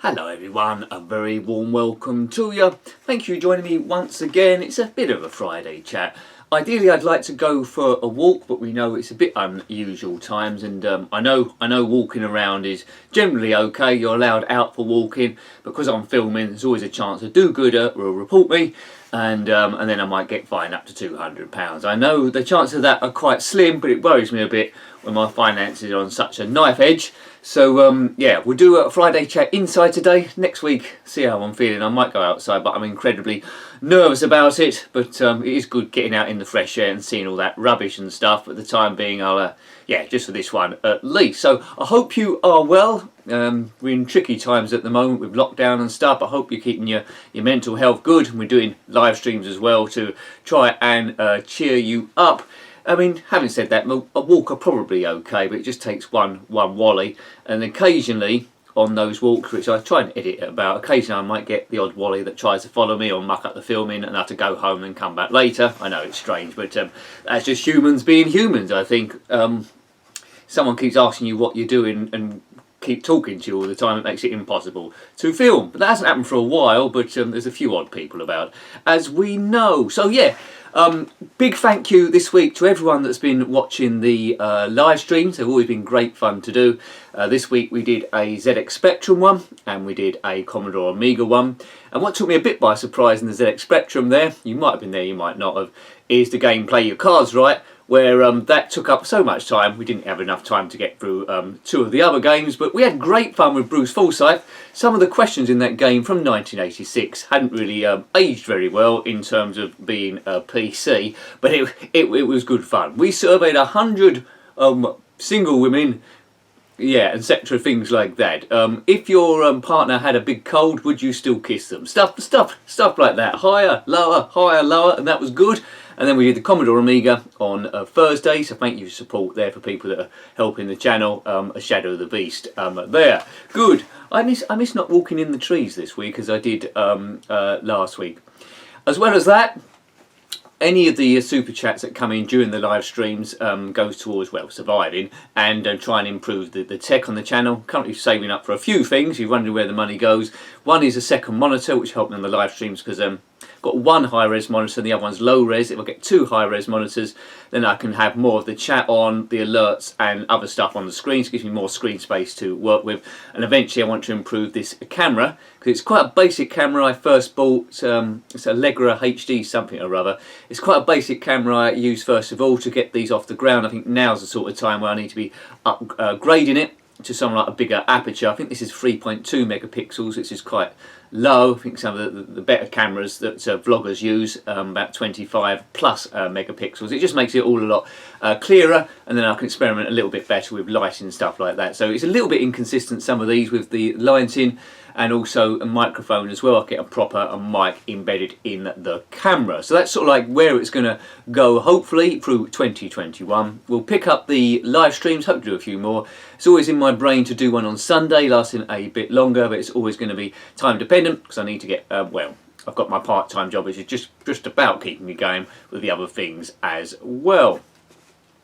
Hello everyone, a very warm welcome to you. Thank you for joining me once again. It's a bit of a Friday chat. Ideally I'd like to go for a walk, but we know it's a bit unusual times, and I know walking around is generally okay. You're allowed out for walking. Because I'm filming, there's always a chance a do-gooder will report me, and then I might get fined up to £200. I know the chances of that are quite slim, but it worries me a bit when my finances are on such a knife edge. So yeah, we'll do a Friday chat inside today. Next week, see how I'm feeling. I might go outside, but I'm incredibly nervous about it. But it is good getting out in the fresh air and seeing all that rubbish and stuff. For the time being, I'll yeah, just for this one at least. So I hope you are well. We're in tricky times at the moment with lockdown and stuff. I hope you're keeping your mental health good. And we're doing live streams as well to try and cheer you up. I mean, having said that, a walk are probably okay, but it just takes one wally, and occasionally on those walks, which I try and edit about, occasionally I might get the odd wally that tries to follow me or muck up the filming, and I have to go home and come back later. I know it's strange, but that's just humans being humans, I think. Someone keeps asking you what you're doing and keep talking to you all the time. It makes it impossible to film. But that hasn't happened for a while, but there's a few odd people about, as we know. So yeah. Big thank you this week to everyone that's been watching the live streams. They've always been great fun to do. This week we did a ZX Spectrum one, and we did a Commodore Amiga one. And what took me a bit by surprise in the ZX Spectrum there, you might have been there, you might not have, is the game Play Your Cards Right, where that took up so much time. We didn't have enough time to get through two of the other games, but we had great fun with Bruce Forsyth. Some of the questions in that game from 1986 hadn't really aged very well in terms of being a PC, but it was good fun. We surveyed 100 single women, yeah, etc. things like that. If your partner had a big cold, would you still kiss them? Stuff like that. Higher, lower, and that was good. And then we did the Commodore Amiga on Thursday, so thank you for support there for people that are helping the channel. A Shadow of the Beast there. Good. I miss not walking in the trees this week as I did last week. As well as that, any of the super chats that come in during the live streams goes towards, well, surviving and trying to improve the tech on the channel. Currently saving up for a few things. You're wondering where the money goes. One is a second monitor, which helped me on the live streams because got one high-res monitor and the other one's low-res. If I get two high-res monitors, then I can have more of the chat on, the alerts and other stuff on the screen. So it gives me more screen space to work with. And eventually I want to improve this camera, because it's quite a basic camera I first bought. It's a Legra HD something or other. It's quite a basic camera I use first of all to get these off the ground. I think now's the sort of time where I need to be upgrading it to something like a bigger aperture. I think this is 3.2 megapixels, which is quite low. I think some of the better cameras that vloggers use, about 25 plus megapixels. It just makes it all a lot clearer, and then I can experiment a little bit better with lighting and stuff like that. So it's a little bit inconsistent, some of these, with the lighting, and also a microphone as well. I get a proper mic embedded in the camera. So that's sort of like where it's going to go, hopefully, through 2021. We'll pick up the live streams, hope to do a few more. It's always in my brain to do one on Sunday, lasting a bit longer, but it's always going to be time dependent, because I need to get, well, I've got my part-time job, which is just about keeping me going with the other things as well.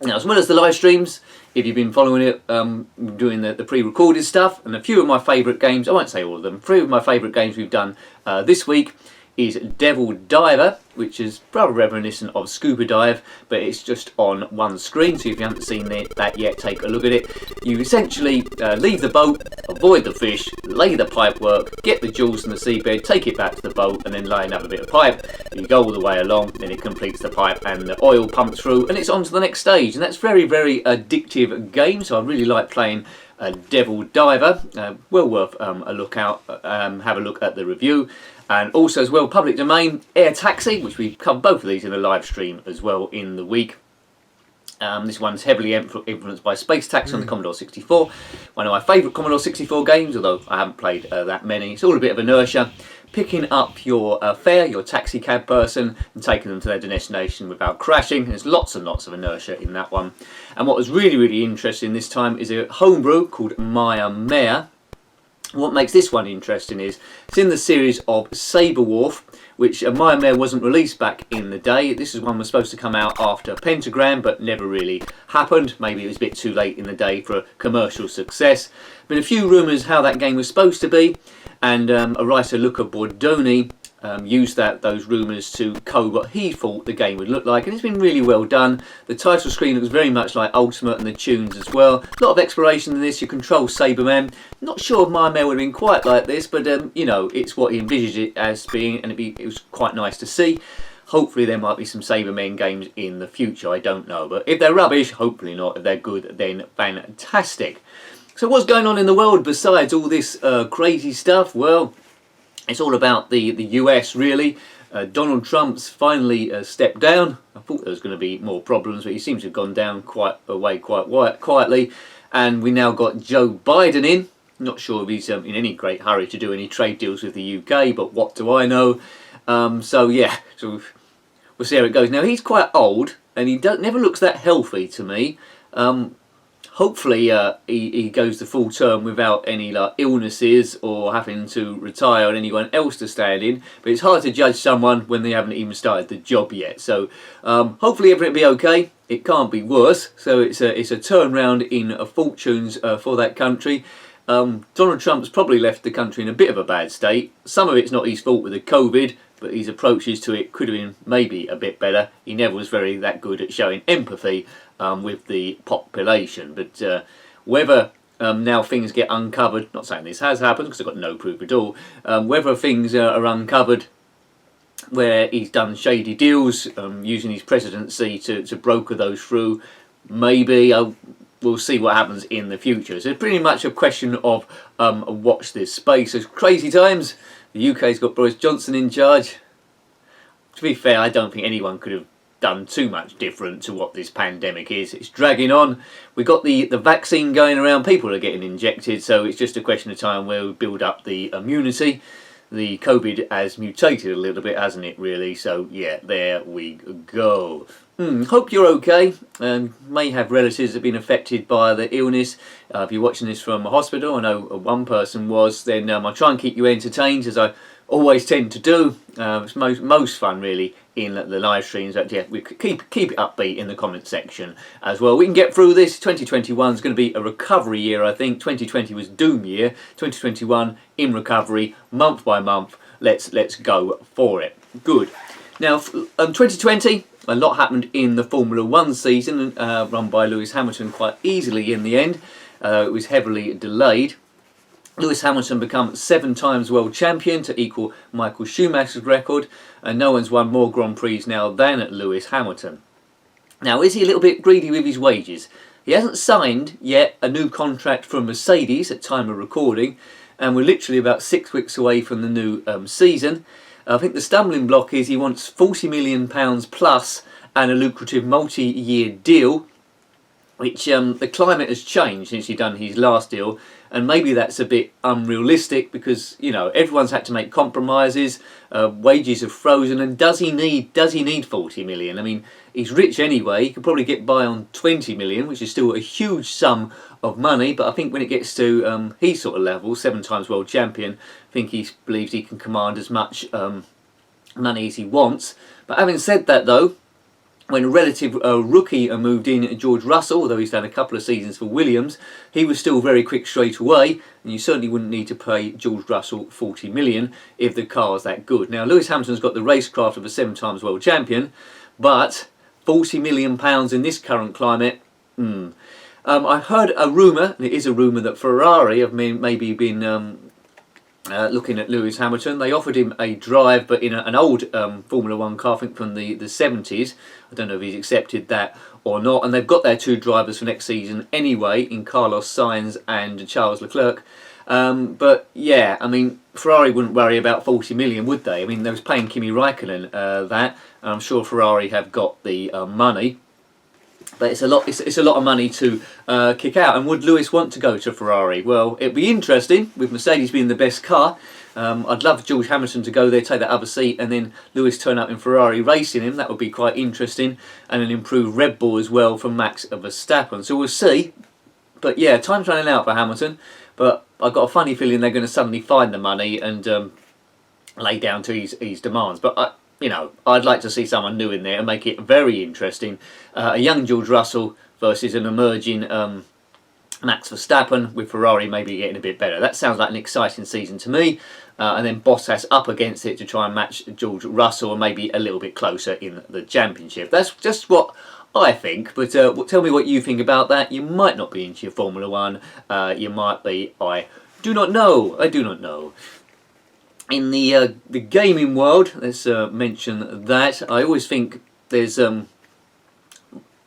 Now, as well as the live streams, if you've been following it, doing the pre-recorded stuff, and a few of my favourite games, I won't say all of them, 3 of my favourite games we've done this week is Devil Diver, which is rather reminiscent of Scuba Dive, but it's just on one screen, so if you haven't seen that yet, take a look at it. You essentially leave the boat, avoid the fish, lay the pipe work, get the jewels from the seabed, take it back to the boat, and then lay another bit of pipe. You go all the way along, then it completes the pipe, and the oil pumps through, and it's on to the next stage. And that's very, very addictive game, so I really like playing Devil Diver. Well worth a look out, have a look at the review. And also as well, public domain, Air Taxi, which we covered both of these in a live stream as well in the week. This one's heavily influenced by Space Taxi on the Commodore 64. One of my favourite Commodore 64 games, although I haven't played that many. It's all a bit of inertia. Picking up your fare, your taxi cab person, and taking them to their destination without crashing. There's lots and lots of inertia in that one. And what was really, really interesting this time is a homebrew called Maya Mare. What makes this one interesting is it's in the series of Sabre Wharf, which Maya Mare wasn't released back in the day. This is one was supposed to come out after Pentagram, but never really happened. Maybe it was a bit too late in the day for a commercial success. Been a few rumours how that game was supposed to be. and Arisa Luca Bordoni used those rumours to code what he thought the game would look like, and it's been really well done. The title screen looks very much like Ultimate, and the tunes as well. A lot of exploration in this. You control Saberman. Not sure if my mail would have been quite like this, but you know, it's what he envisaged it as being, and it was quite nice to see. Hopefully there might be some Sabermen games in the future, I don't know, but if they're rubbish, hopefully not. If they're good, then fantastic. So what's going on in the world besides all this crazy stuff? Well, it's all about the US, really. Donald Trump's finally stepped down. I thought there was going to be more problems, but he seems to have gone down quite quietly. And we now got Joe Biden in. Not sure if he's in any great hurry to do any trade deals with the UK, but what do I know? So yeah, so we'll see how it goes. Now, he's quite old, and he never looks that healthy to me. Hopefully he goes the full term without any illnesses or having to retire and anyone else to stand in. But it's hard to judge someone when they haven't even started the job yet. So hopefully everything will be okay. It can't be worse. So it's a turnaround in fortunes for that country. Donald Trump's probably left the country in a bit of a bad state. Some of it's not his fault with the COVID, but his approaches to it could have been maybe a bit better. He never was that good at showing empathy with the population. But whether now things get uncovered, not saying this has happened because I've got no proof at all, whether things are uncovered where he's done shady deals using his presidency to broker those through, maybe we'll see what happens in the future. So it's pretty much a question of watch this space. It's crazy times. The UK's got Boris Johnson in charge. To be fair, I don't think anyone could have done too much different to what this pandemic is. It's dragging on. We've got the vaccine going around. People are getting injected, so it's just a question of time where we build up the immunity. The COVID has mutated a little bit, hasn't it, really? So yeah, there we go. Hope you're okay. May have relatives that have been affected by the illness. If you're watching this from a hospital, I know one person was, then I'll try and keep you entertained, as I always tend to do. It's most fun, really, in the live streams. But yeah, we keep it upbeat in the comment section as well. We can get through this. 2021 is going to be a recovery year, I think. 2020 was doom year. 2021 in recovery, month by month. Let's go for it. Good. Now, 2020. A lot happened in the Formula 1 season, run by Lewis Hamilton quite easily in the end. It was heavily delayed. Lewis Hamilton became 7 times world champion to equal Michael Schumacher's record, and no one's won more Grand Prix now than Lewis Hamilton. Now, is he a little bit greedy with his wages? He hasn't signed yet a new contract from Mercedes at time of recording, and we're literally about 6 weeks away from the new season. I think the stumbling block is he wants £40 million plus and a lucrative multi-year deal, which the climate has changed since he's done his last deal, and maybe that's a bit unrealistic because, you know, everyone's had to make compromises, wages have frozen, and does he need 40 million? I mean, he's rich anyway. He could probably get by on 20 million, which is still a huge sum of money, but I think when it gets to his sort of level, 7 times world champion, I think he believes he can command as much money as he wants. But having said that, though, when a relative rookie moved in, George Russell, although he's done a couple of seasons for Williams, he was still very quick straight away, and you certainly wouldn't need to pay George Russell 40 million if the car is that good. Now, Lewis Hamilton's got the racecraft of a 7 times world champion, but £40 million in this current climate, I heard a rumour, and it is a rumour, that Ferrari have maybe been looking at Lewis Hamilton. They offered him a drive, but in an old Formula 1 car, I think from the 70s. I don't know if he's accepted that or not. And they've got their 2 drivers for next season anyway, in Carlos Sainz and Charles Leclerc. But yeah, I mean, Ferrari wouldn't worry about 40 million, would they? I mean, they was paying Kimi Raikkonen that, and I'm sure Ferrari have got the money. But it's a lot of money to kick out. And would Lewis want to go to Ferrari? Well, it'd be interesting with Mercedes being the best car. I'd love George Hamilton to go there, take that other seat, and then Lewis turn up in Ferrari racing him. That would be quite interesting, and an improved Red Bull as well from Max Verstappen. So we'll see. But yeah, time's running out for Hamilton. But I've got a funny feeling they're going to suddenly find the money and lay down to his demands. But you know, I'd like to see someone new in there and make it very interesting. A young George Russell versus an emerging Max Verstappen with Ferrari maybe getting a bit better. That sounds like an exciting season to me. And then Bottas up against it to try and match George Russell and maybe a little bit closer in the championship. That's just what I think, but tell me what you think about that. You might not be into your Formula 1. You might be. I do not know. I do not know. In the gaming world, let's mention that. I always think there's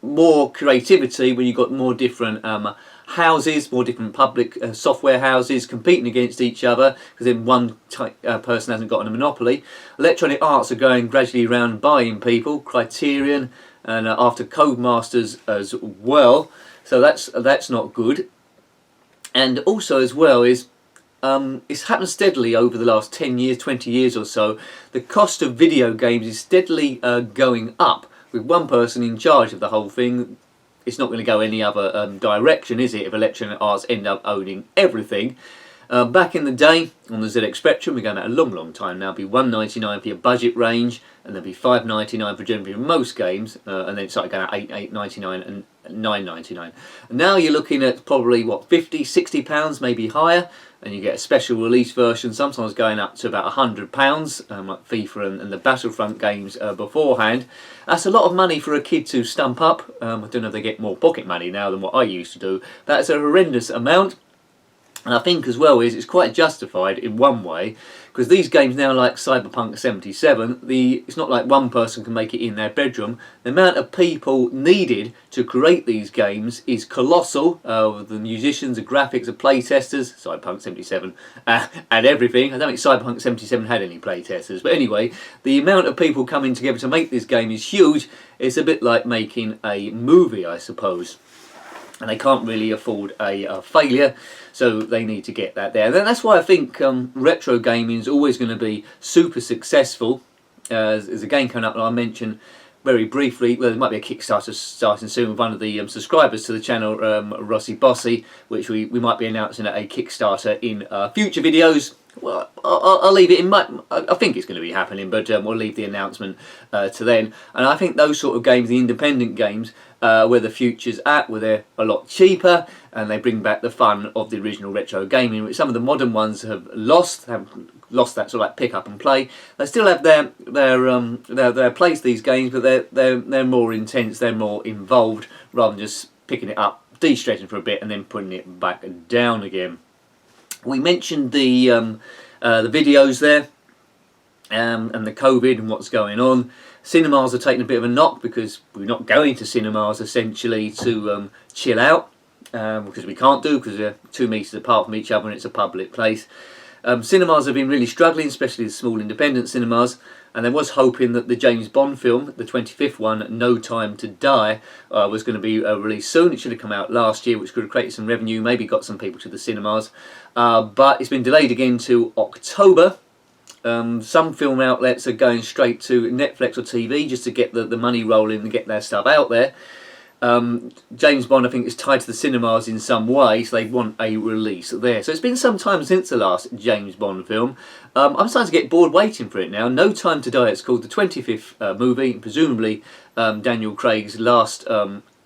more creativity when you've got more different houses, more different public software houses competing against each other, because then one person hasn't got a monopoly. Electronic Arts are going gradually around buying people, Criterion, and after Codemasters as well. So that's not good. And also as well is it's happened steadily over the last 10 years, 20 years or so. The cost of video games is steadily going up. With one person in charge of the whole thing, it's not going to go any other direction, is it, if Electronic Arts end up owning everything. Back in the day, on the ZX Spectrum, we're going back a long time now, it'd be $1.99 for your budget range, and there'd be $5.99 for generally most games, and then it started going at $8.99 and $9.99. And now you're looking at probably, what, £50, £60, maybe higher, and you get a special release version, sometimes going up to about £100, like FIFA and the Battlefront games beforehand. That's a lot of money for a kid to stump up. I don't know if they get more pocket money now than what I used to do. That's a horrendous amount. And I think as well is it's quite justified in one way, because these games now, like Cyberpunk 77, it's not like one person can make it in their bedroom. The amount of people needed to create these games is colossal. The musicians, the graphics, the playtesters, Cyberpunk 77, and everything. I don't think Cyberpunk 77 had any playtesters, but anyway, the amount of people coming together to make this game is huge. It's a bit like making a movie, I suppose. And they can't really afford a failure, so they need to get that there. And that's why I think retro gaming is always going to be super successful. There's a game coming up that I mentioned very briefly. Well, there might be a Kickstarter starting soon with one of the subscribers to the channel, Rossi Bossy, which we might be announcing a Kickstarter in future videos. Well, I'll leave it in I think it's going to be happening, but we'll leave the announcement to then. And I think those sort of games, the independent games, where the future's at, where they're a lot cheaper and they bring back the fun of the original retro gaming, which some of the modern ones have lost that sort of like pick up and play. They still have their place, these games, but they're more intense, they're more involved, rather than just picking it up, de-stressing for a bit and then putting it back down again. We mentioned the videos there and the COVID and what's going on. Cinemas are taking a bit of a knock because we're not going to cinemas essentially to chill out, because we can't do, because they're 2 metres apart from each other and it's a public place. Cinemas have been really struggling, especially the small independent cinemas, and there was hoping that the James Bond film, the 25th one, No Time to Die, was going to be released soon. It should have come out last year, which could have created some revenue, maybe got some people to the cinemas, but it's been delayed again to October. Some film outlets are going straight to Netflix or TV just to get the money rolling and get their stuff out there. James Bond, I think, is tied to the cinemas in some way, so they want a release there. So it's been some time since the last James Bond film. I'm starting to get bored waiting for it now. No Time to Die, it's called, the 25th movie, presumably Daniel Craig's last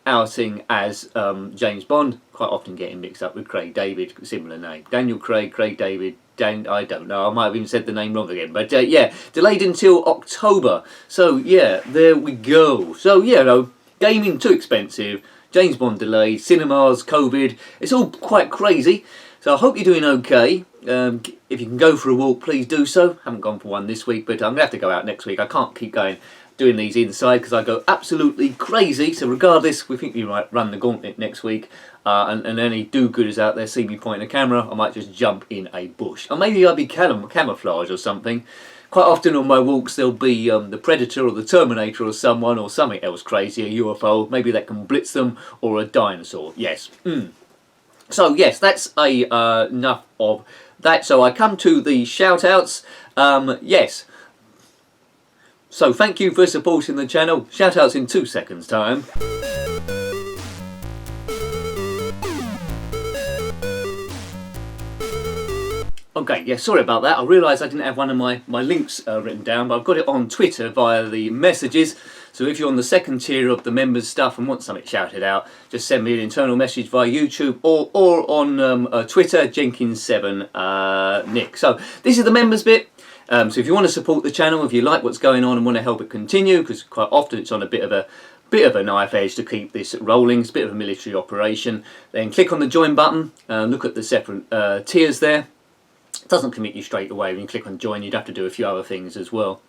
outing as James Bond. Quite often getting mixed up with Craig David, similar name. Daniel Craig, Craig David, I don't know, I might have even said the name wrong again, but yeah, delayed until October. So yeah, there we go. So yeah, no, gaming too expensive, James Bond delayed, cinemas, COVID, it's all quite crazy. So I hope you're doing okay. If you can go for a walk, please do so. Haven't gone for one this week, but I'm going to have to go out next week. I can't keep doing these inside because I go absolutely crazy. So regardless, we think we might run the gauntlet next week. And any do-gooders out there see me pointing a camera, I might just jump in a bush. Or maybe I'll be camouflage or something. Quite often on my walks there'll be the Predator or the Terminator or someone or something else crazy, a UFO, maybe that can blitz them, or a dinosaur. Yes. So yes, that's enough of that. So I come to the shout-outs. Yes. So thank you for supporting the channel. Shout-outs in 2 seconds time. Okay, yeah, sorry about that. I realised I didn't have one of my links written down, but I've got it on Twitter via the messages. So if you're on the second tier of the members stuff and want something shouted out, just send me an internal message via YouTube or on Twitter, Jenkins7Nick. So this is the members bit. So if you want to support the channel, if you like what's going on and want to help it continue, because quite often it's on a bit of a knife edge to keep this rolling, it's a bit of a military operation, then click on the join button, look at the separate tiers there. It doesn't commit you straight away. When you click on join, you'd have to do a few other things as well.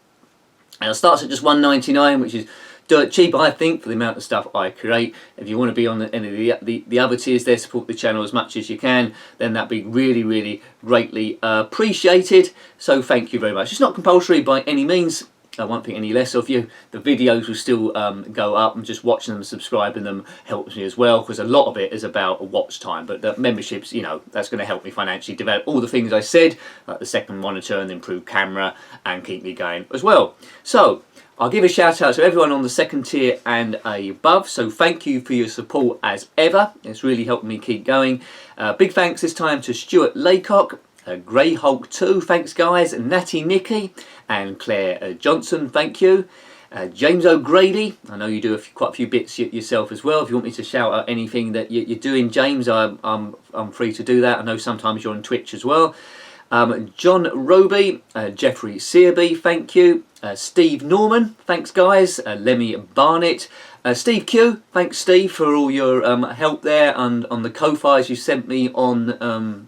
And it starts at just $1.99, which is dirt cheap, I think, for the amount of stuff I create. If you want to be on any of the other tiers there, support the channel as much as you can, then that'd be really, really greatly appreciated. So thank you very much. It's not compulsory by any means. I won't think any less of you. The videos will still go up, and just watching them, subscribing them helps me as well, because a lot of it is about watch time. But the memberships, you know, that's going to help me financially develop all the things I said, like the second monitor and the improved camera, and keep me going as well. So I'll give a shout out to everyone on the second tier and above. So thank you for your support as ever. It's really helped me keep going. Big thanks this time to Stuart Laycock, Grey Hulk 2, thanks guys, Natty Nicky and Claire Johnson, thank you. James O'Grady, I know you do quite a few bits yourself as well. If you want me to shout out anything that you're doing, James, I'm free to do that. I know sometimes you're on Twitch as well. John Roby, Jeffrey Searby, thank you. Steve Norman, thanks guys. Lemmy Barnett. Steve Q, thanks Steve for all your help there and on the Ko-Fis you sent me on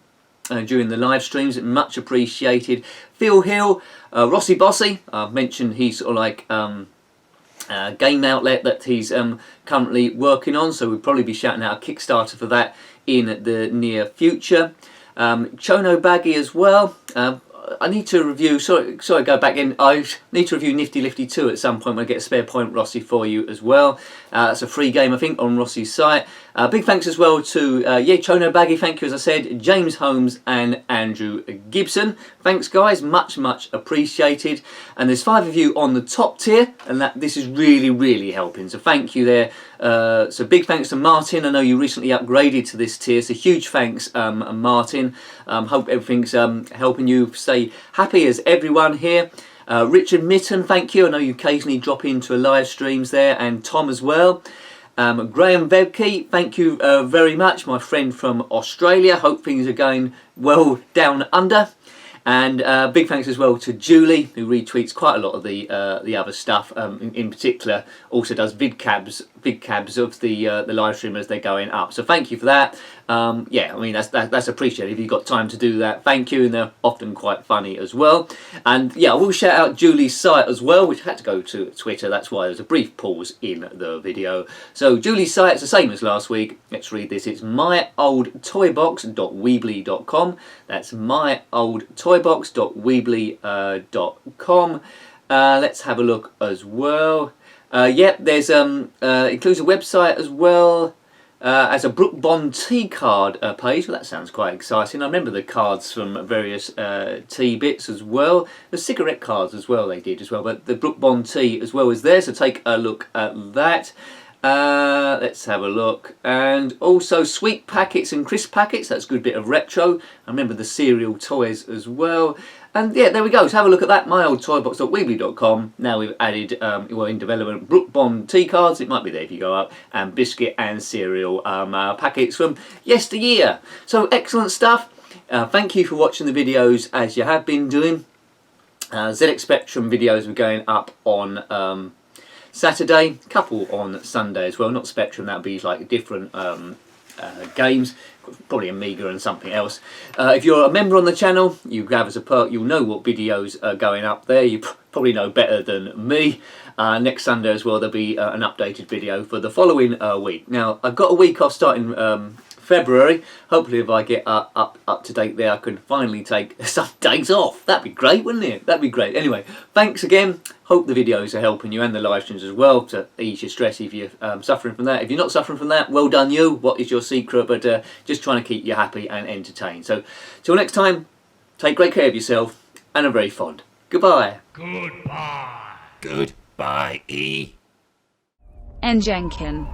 during the live streams, much appreciated. Phil Hill, Rossi Bossy, I've mentioned he's sort of like game outlet that he's currently working on, so we'll probably be shouting out a Kickstarter for that in the near future. Chono Baggy as well. I need to review, sorry go back in, I need to review Nifty Lifty 2 at some point when I get a spare point, Rossi, for you as well. It's a free game I think on Rossi's site. Big thanks as well to Chono Baggy, thank you as I said, James Holmes and Andrew Gibson. Thanks guys, much appreciated. And there's 5 of you on the top tier, and this is really helping, so thank you there. So big thanks to Martin, I know you recently upgraded to this tier, so huge thanks Martin. Hope everything's helping you stay happy as everyone here. Richard Mitten, thank you, I know you occasionally drop into live streams there, and Tom as well. Graham Vebke, thank you very much, my friend from Australia. Hope things are going well down under. And big thanks as well to Julie, who retweets quite a lot of the other stuff. In particular, also does big cabs of the live stream as they're going up. So thank you for that. Yeah, I mean that's appreciated if you've got time to do that. Thank you, and they're often quite funny as well. And yeah, I will shout out Julie's site as well, which had to go to Twitter. That's why there's a brief pause in the video. So Julie's site is the same as last week. Let's read this. It's myoldtoybox.weebly.com. That's myoldtoybox.weebly.com. Let's have a look as well. Yep, there's includes a website as well as a Brook Bond tea card page. Well, that sounds quite exciting. I remember the cards from various tea bits as well. The cigarette cards as well they did as well, but the Brook Bond tea as well is there, so take a look at that. Let's have a look. And also sweet packets and crisp packets, that's a good bit of retro. I remember the cereal toys as well. And yeah, there we go, so have a look at that, myoldtoybox.weebly.com. Now we've added, well, in development, Brook Bond tea cards, it might be there if you go up, and biscuit and cereal packets from yesteryear. So excellent stuff. Thank you for watching the videos as you have been doing. ZX Spectrum videos were going up on Saturday, a couple on Sunday as well, not Spectrum, that would be like different games, probably Amiga and something else. If you're a member on the channel, you have as a perk, you'll know what videos are going up there. You probably know better than me. Next Sunday as well, there'll be an updated video for the following week. Now, I've got a week off starting February. Hopefully if I get up to date there, I can finally take some days off. That'd be great, wouldn't it? That'd be great. Anyway, thanks again. Hope the videos are helping you and the live streams as well to ease your stress if you're suffering from that. If you're not suffering from that, well done you. What is your secret? But just trying to keep you happy and entertained. So till next time, take great care of yourself and are very fond. Goodbye. Goodbye. Goodbye, E. And Jenkin.